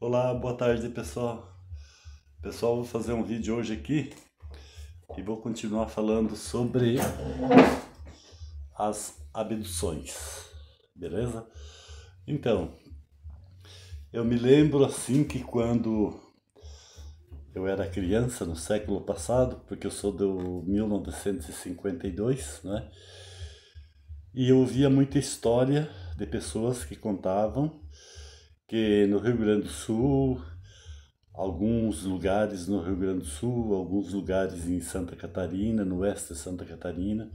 Olá, boa tarde pessoal. Pessoal, vou fazer um vídeo hoje aqui e vou continuar falando sobre as abduções, beleza? Então, eu me lembro assim que quando eu era criança, no século passado, porque eu sou do 1952, né? E eu ouvia muita história de pessoas que contavam que no Rio Grande do Sul, alguns lugares no Rio Grande do Sul, alguns lugares em Santa Catarina, no oeste de Santa Catarina,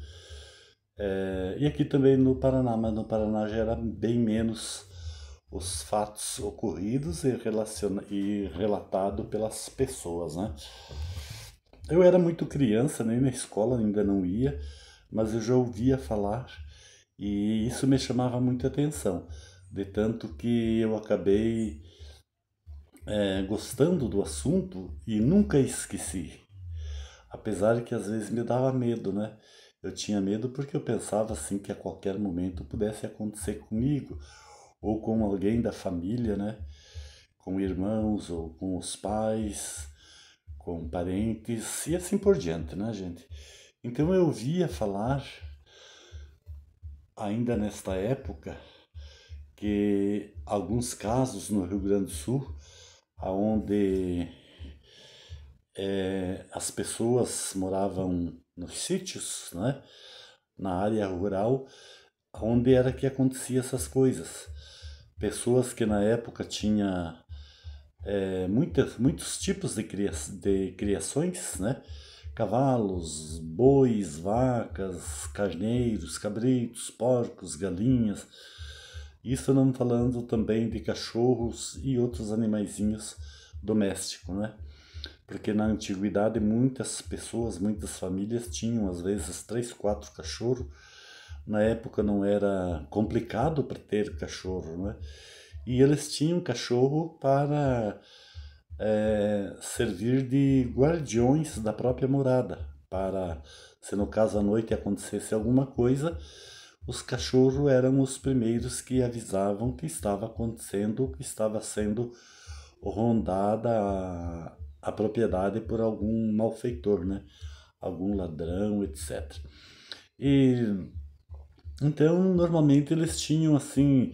e aqui também no Paraná, mas no Paraná já era bem menos os fatos ocorridos e relatado pelas pessoas, né? Eu era muito criança, nem na escola ainda não ia, mas eu já ouvia falar e isso me chamava muita atenção, de tanto que eu acabei gostando do assunto e nunca esqueci. Apesar que às vezes me dava medo, né? Eu tinha medo porque eu pensava assim que a qualquer momento pudesse acontecer comigo ou com alguém da família, né? Com irmãos ou com os pais, com parentes e assim por diante, né, gente? Então eu via falar ainda nesta época que alguns casos no Rio Grande do Sul, aonde as pessoas moravam nos sítios, né? Na área rural, onde era que acontecia essas coisas. Pessoas que na época tinha muitos tipos de criações, né? Cavalos, bois, vacas, carneiros, cabritos, porcos, galinhas. Isso não falando também de cachorros e outros animaizinhos domésticos, né? Porque na antiguidade muitas pessoas, muitas famílias tinham às vezes três, quatro cachorros. Na época não era complicado para ter cachorro, né? E eles tinham cachorro para servir de guardiões da própria morada, para se no caso à noite acontecesse alguma coisa, os cachorros eram os primeiros que avisavam que estava acontecendo, que estava sendo rondada a propriedade por algum malfeitor, né? Algum ladrão, etc. E então normalmente eles tinham assim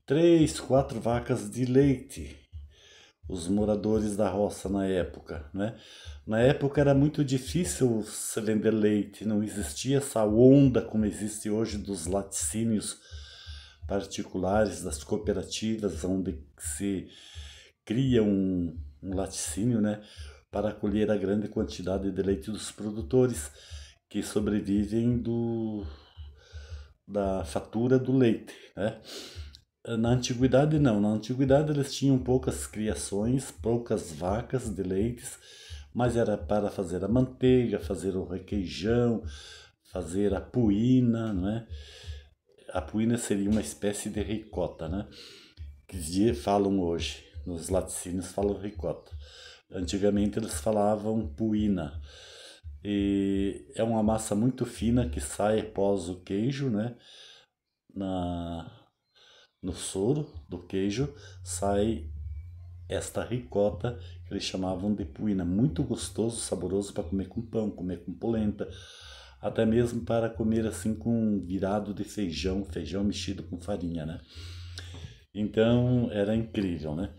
três, quatro vacas de leite, os moradores da roça na época, né? Na época era muito difícil se vender leite, não existia essa onda como existe hoje dos laticínios particulares, das cooperativas, onde se cria um laticínio, né, para colher a grande quantidade de leite dos produtores que sobrevivem da fatura do leite, né? Na antiguidade não, na antiguidade eles tinham poucas criações, poucas vacas de leites, mas era para fazer a manteiga, fazer o requeijão, fazer a puína, né? A puína seria uma espécie de ricota, né? Que falam hoje, nos laticínios falam ricota. Antigamente eles falavam puína. E é uma massa muito fina que sai após o queijo, né? Na, no soro do queijo sai esta ricota que eles chamavam de puína. Muito gostoso, saboroso para comer com pão, comer com polenta, até mesmo para comer assim com virado de feijão, feijão mexido com farinha, né? Então era incrível, né?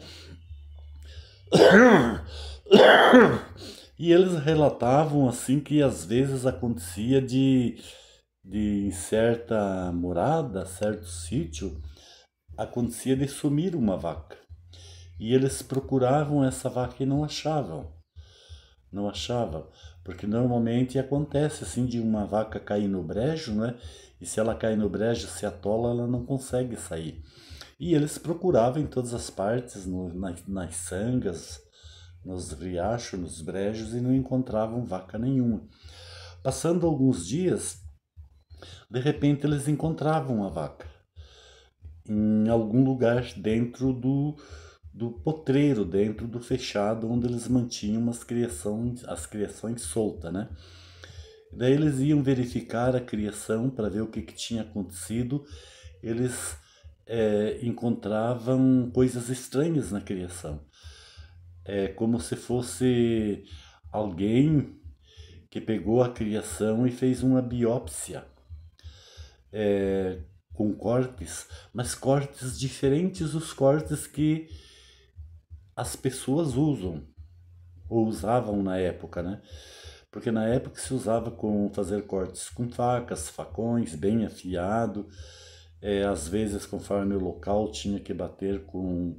E eles relatavam assim que às vezes acontecia de em certa morada, certo sítio, acontecia de sumir uma vaca. E eles procuravam essa vaca e não achavam. Não achavam. Porque normalmente acontece assim de uma vaca cair no brejo, né? E se ela cai no brejo, se atola, ela não consegue sair. E eles procuravam em todas as partes, nas sangas, nos riachos, nos brejos, e não encontravam vaca nenhuma. Passando alguns dias, de repente eles encontravam a vaca em algum lugar dentro do potreiro, dentro do fechado, onde eles mantinham as criações soltas, né? Daí eles iam verificar a criação para ver o que tinha acontecido. Eles encontravam coisas estranhas na criação. É como se fosse alguém que pegou a criação e fez uma biópsia com cortes, mas cortes diferentes dos cortes que as pessoas usam ou usavam na época, né? Porque na época se usava com fazer cortes com facas, facões, bem afiado. Às vezes, conforme o local, tinha que bater com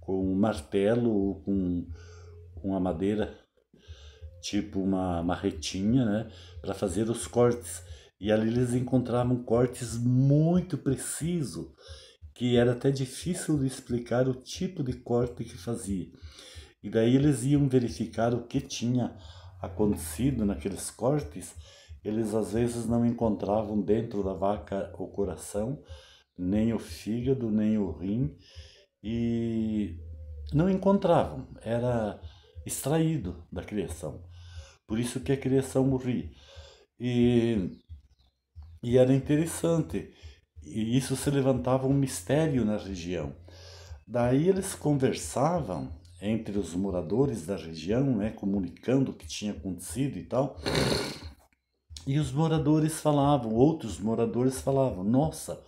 um martelo ou com uma madeira, tipo uma marretinha, né? Para fazer os cortes. E ali eles encontravam cortes muito precisos, que era até difícil de explicar o tipo de corte que fazia. E daí eles iam verificar o que tinha acontecido naqueles cortes. Eles às vezes não encontravam dentro da vaca o coração, nem o fígado, nem o rim, e não encontravam, era extraído da criação. Por isso que a criação morria. E, e era interessante, e isso se levantava um mistério na região. Daí eles conversavam entre os moradores da região, né, comunicando o que tinha acontecido e tal. E os moradores falavam, outros moradores falavam: nossa,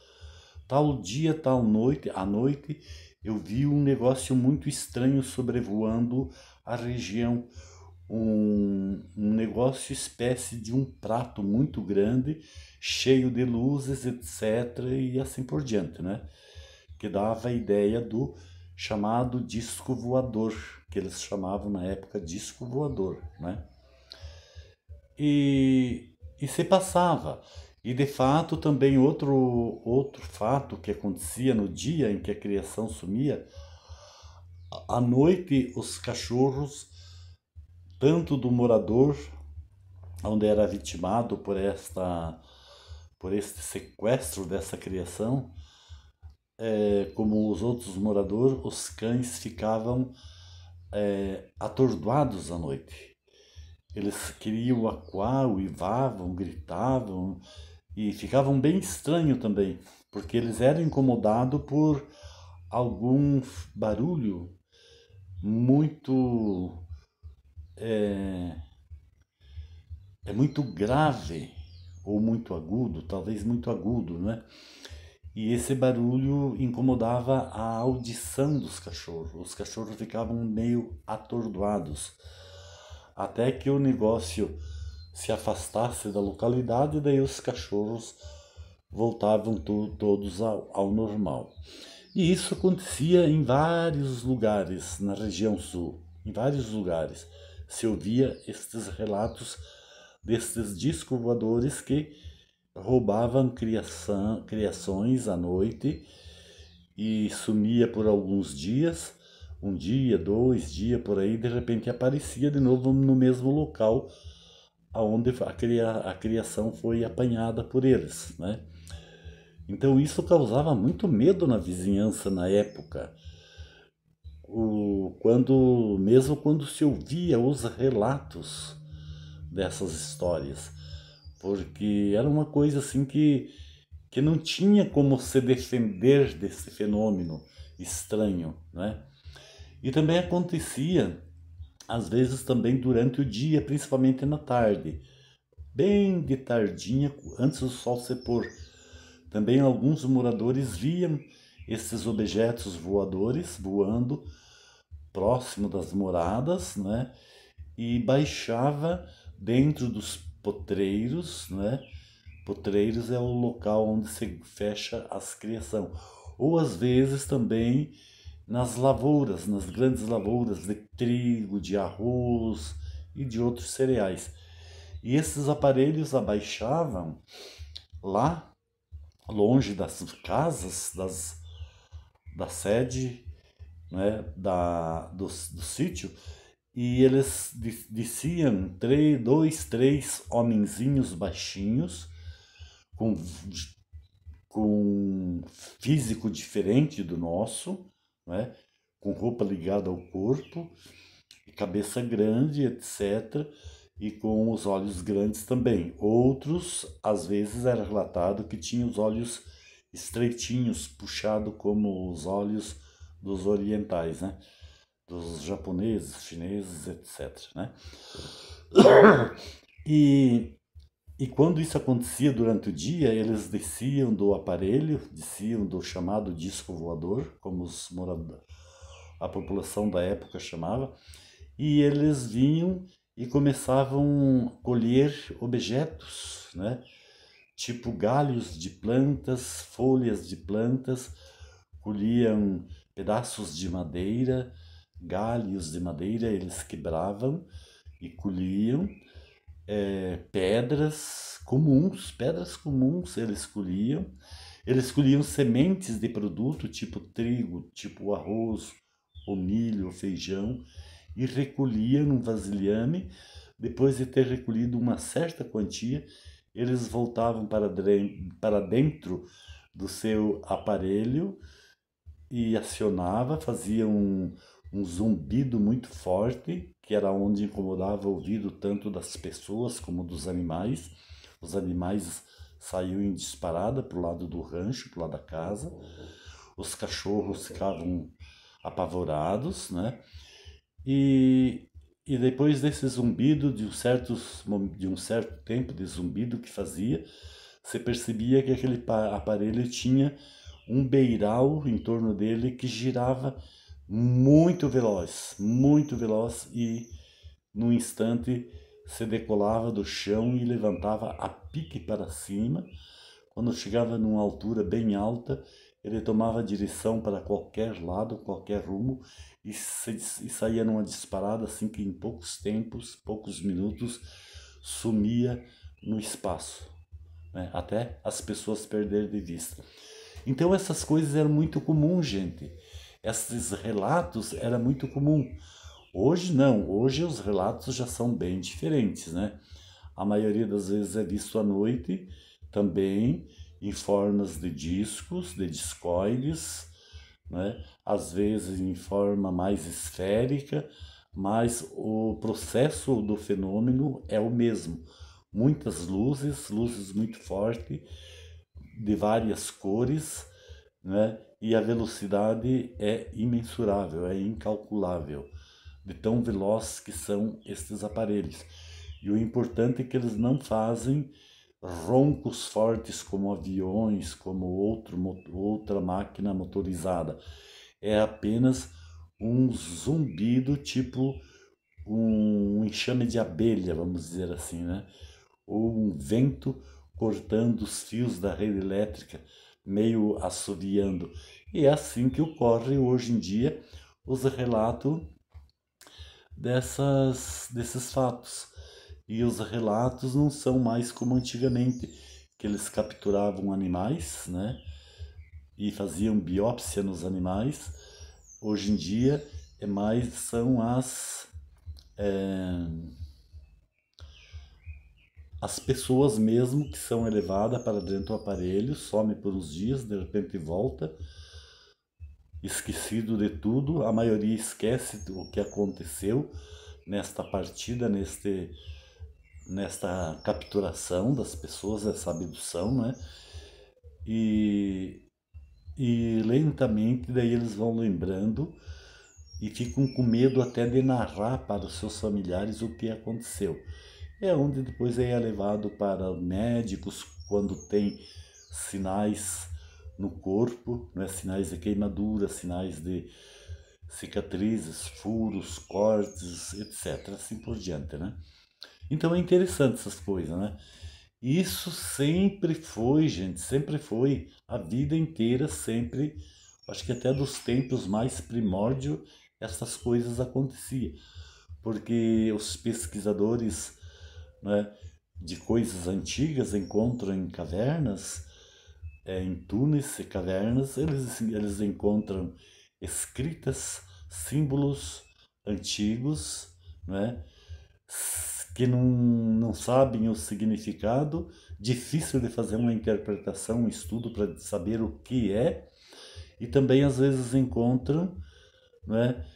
tal dia, tal noite, à noite, eu vi um negócio muito estranho sobrevoando a região. Um negócio espécie de um prato muito grande, cheio de luzes, etc. E assim por diante, né? Que dava a ideia do chamado disco voador, que eles chamavam na época disco voador, né? E se passava. E de fato também outro fato que acontecia no dia em que a criação sumia, à noite os cachorros, tanto do morador onde era vitimado por este sequestro dessa criação, como os outros moradores, os cães ficavam atordoados à noite. Eles queriam acuar, uivavam, gritavam e ficavam bem estranho também, porque eles eram incomodados por algum barulho muito muito grave ou muito agudo, talvez muito agudo, né? E esse barulho incomodava a audição dos cachorros. Os cachorros ficavam meio atordoados, até que o negócio se afastasse da localidade, e daí os cachorros voltavam todos ao normal. E isso acontecia em vários lugares na região sul, em vários lugares. Se ouvia estes relatos destes discos voadores que roubavam criações à noite e sumia por alguns dias, um dia, 2 dias por aí, de repente aparecia de novo no mesmo local aonde a criação foi apanhada por eles, né? Então isso causava muito medo na vizinhança na época. Mesmo quando se ouvia os relatos dessas histórias, porque era uma coisa assim que não tinha como se defender desse fenômeno estranho, né? E também acontecia, às vezes também durante o dia, principalmente na tarde, bem de tardinha, antes do sol se pôr. Também alguns moradores viam esses objetos voadores voando próximo das moradas, né? E baixava dentro dos potreiros, né? Potreiros é o local onde se fecha as criação. Ou às vezes também nas lavouras, nas grandes lavouras de trigo, de arroz e de outros cereais. E esses aparelhos abaixavam lá, longe das casas, da sede, né, do sítio, e eles desciam dois, três homenzinhos baixinhos, com, com físico diferente do nosso, né, com roupa ligada ao corpo, cabeça grande, etc., e com os olhos grandes também. Outros, às vezes, era relatado que tinham os olhos estreitinhos, puxado como os olhos dos orientais, né? Dos japoneses, chineses, etc, né? E, e quando isso acontecia durante o dia, eles desciam do aparelho, desciam do chamado disco voador, como a população da época chamava, e eles vinham e começavam a colher objetos, né? Tipo galhos de plantas, folhas de plantas, colhiam pedaços de madeira, galhos de madeira, eles quebravam e colhiam pedras comuns eles colhiam sementes de produto tipo trigo, tipo arroz, ou milho, ou feijão, e recolhiam num vasilhame. Depois de ter recolhido uma certa quantia, eles voltavam para dentro do seu aparelho e acionava, fazia um zumbido muito forte, que era onde incomodava o ouvido tanto das pessoas como dos animais. Os animais saíam em disparada para o lado do rancho, para o lado da casa. Os cachorros ficavam apavorados, né? E, e depois desse zumbido, de um certo tempo de zumbido que fazia, você percebia que aquele aparelho tinha um beiral em torno dele que girava muito veloz e num instante se decolava do chão e levantava a pique para cima. Quando chegava numa altura bem alta, ele tomava direção para qualquer lado, qualquer rumo e saía numa disparada assim que em poucos minutos, sumia no espaço, né? Até as pessoas perderem de vista. Então essas coisas eram muito comuns, gente. Esses relatos eram muito comum. Hoje não, hoje os relatos já são bem diferentes, né? A maioria das vezes é visto à noite, também em formas de discos, de discoides, né? Às vezes em forma mais esférica, mas o processo do fenômeno é o mesmo. Muitas luzes muito fortes, de várias cores, né? E a velocidade é imensurável, é incalculável, de tão velozes que são estes aparelhos. E o importante é que eles não fazem roncos fortes como aviões, como outra máquina motorizada. É apenas um zumbido, tipo um enxame de abelha, vamos dizer assim, né? Ou um vento cortando os fios da rede elétrica, meio assoviando. E é assim que ocorre hoje em dia os relatos desses fatos. E os relatos não são mais como antigamente, que eles capturavam animais, né? E faziam biópsia nos animais. Hoje em dia são as pessoas mesmo que são elevadas para dentro do aparelho, some por uns dias, de repente volta, esquecido de tudo. A maioria esquece o que aconteceu nesta partida, nesta capturação das pessoas, essa abdução, né? E, e lentamente daí eles vão lembrando e ficam com medo até de narrar para os seus familiares o que aconteceu. É onde depois é levado para médicos quando tem sinais no corpo, né? Sinais de queimadura, sinais de cicatrizes, furos, cortes, etc. Assim por diante, né? Então é interessante essas coisas, né? Isso sempre foi, gente, sempre foi, a vida inteira, sempre, acho que até dos tempos mais primórdios, essas coisas aconteciam. Porque os pesquisadores, né, de coisas antigas encontram em cavernas, em túneis e cavernas, eles encontram escritas, símbolos antigos, né, que não sabem o significado, difícil de fazer uma interpretação, um estudo para saber o que é, e também às vezes encontram, né,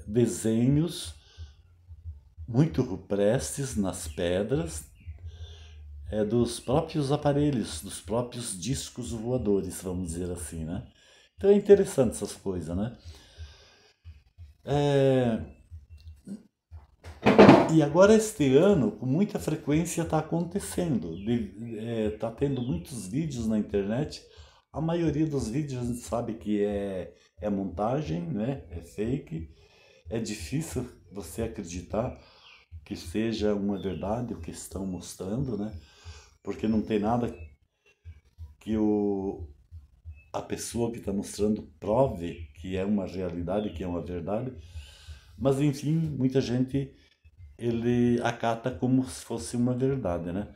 desenhos muito rupestres nas pedras, é dos próprios aparelhos, dos próprios discos voadores, vamos dizer assim, né? Então é interessante essas coisas, né? É, E agora este ano, com muita frequência está acontecendo, está tendo muitos vídeos na internet. A maioria dos vídeos a gente sabe que é montagem, né? É fake. É difícil você acreditar que seja uma verdade o que estão mostrando, né? Porque não tem nada que a pessoa que está mostrando prove que é uma realidade, que é uma verdade. Mas enfim, muita gente ele acata como se fosse uma verdade, né?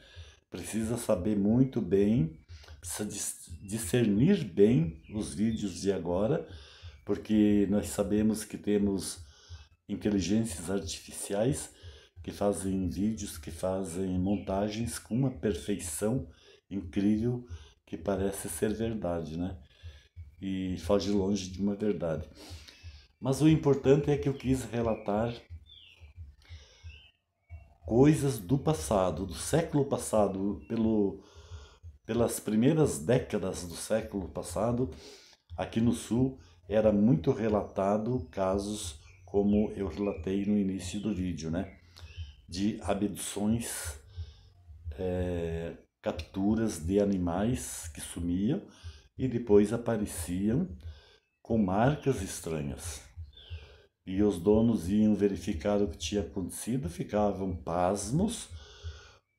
Precisa saber muito bem, precisa discernir bem os vídeos de agora, porque nós sabemos que temos inteligências artificiais que fazem vídeos, que fazem montagens com uma perfeição incrível que parece ser verdade, né? E foge longe de uma verdade. Mas o importante é que eu quis relatar coisas do passado, do século passado, pelas primeiras décadas do século passado, aqui no Sul era muito relatado casos como eu relatei no início do vídeo, né? De abduções, capturas de animais que sumiam e depois apareciam com marcas estranhas. E os donos iam verificar o que tinha acontecido, ficavam pasmos,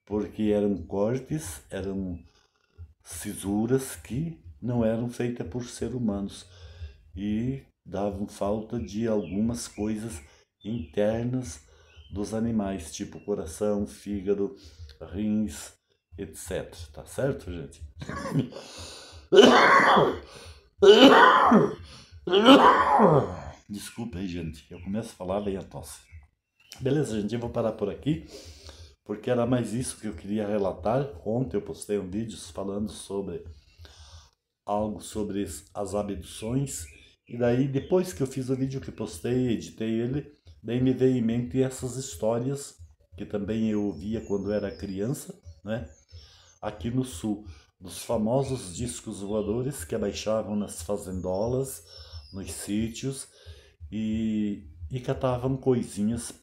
porque eram cortes, eram cisuras que não eram feitas por seres humanos e davam falta de algumas coisas internas dos animais, tipo coração, fígado, rins, etc. Tá certo, gente? Desculpa aí, gente. Eu começo a falar, vem a tosse. Beleza, gente, eu vou parar por aqui, porque era mais isso que eu queria relatar. Ontem eu postei um vídeo falando sobre algo sobre as abduções, e daí depois que eu fiz o vídeo que postei, editei ele, daí me veio em mente essas histórias que também eu ouvia quando era criança, né? Aqui no Sul, dos famosos discos voadores que abaixavam nas fazendolas, nos sítios e catavam coisinhas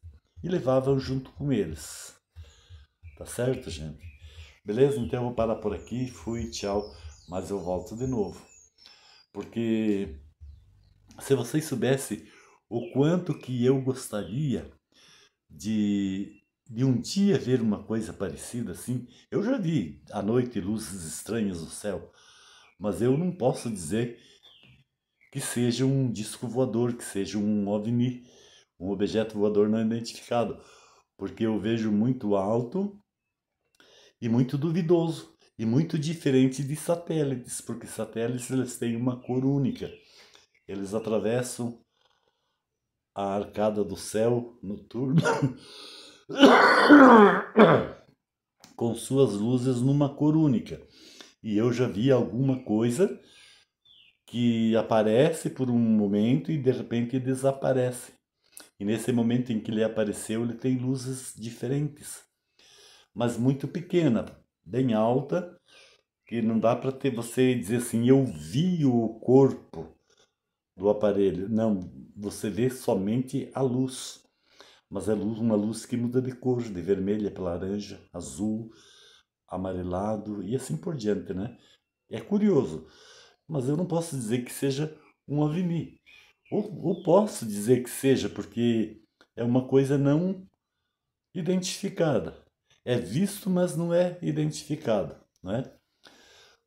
e levavam junto com eles. Tá certo, gente? Beleza? Então eu vou parar por aqui. Fui, tchau. Mas eu volto de novo. Porque se vocês soubessem o quanto que eu gostaria de um dia ver uma coisa parecida assim, eu já vi à noite luzes estranhas no céu, mas eu não posso dizer que seja um disco voador, que seja um OVNI, um objeto voador não identificado, porque eu vejo muito alto e muito duvidoso e muito diferente de satélites, porque satélites eles têm uma cor única. Eles atravessam a arcada do céu noturno com suas luzes numa cor única. E eu já vi alguma coisa que aparece por um momento e de repente desaparece. E nesse momento em que ele apareceu, ele tem luzes diferentes, mas muito pequena, bem alta, que não dá para ter você dizer assim, eu vi o corpo do aparelho. Não, você vê somente a luz. Mas é uma luz que muda de cor, de vermelha para laranja, azul, amarelado e assim por diante, né? É curioso, mas eu não posso dizer que seja um OVNI. Ou posso dizer que seja, porque é uma coisa não identificada. É visto, mas não é identificado, né?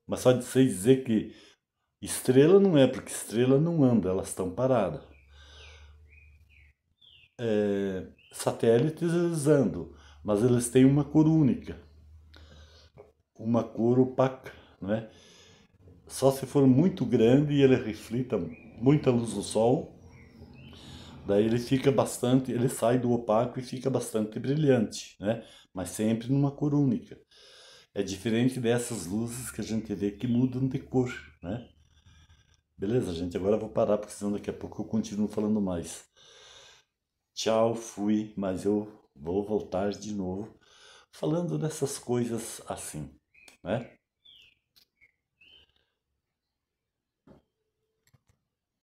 Mas só de você dizer que estrela não é, porque estrela não anda, elas estão paradas. Satélites eles andam, mas eles têm uma cor única, uma cor opaca, né? Só se for muito grande e ele reflita muita luz do sol, daí ele fica bastante, ele sai do opaco e fica bastante brilhante, né? Mas sempre numa cor única. É diferente dessas luzes que a gente vê que mudam de cor, né? Beleza, gente? Agora eu vou parar, porque senão daqui a pouco eu continuo falando mais. Tchau, fui, mas eu vou voltar de novo, falando dessas coisas assim, né?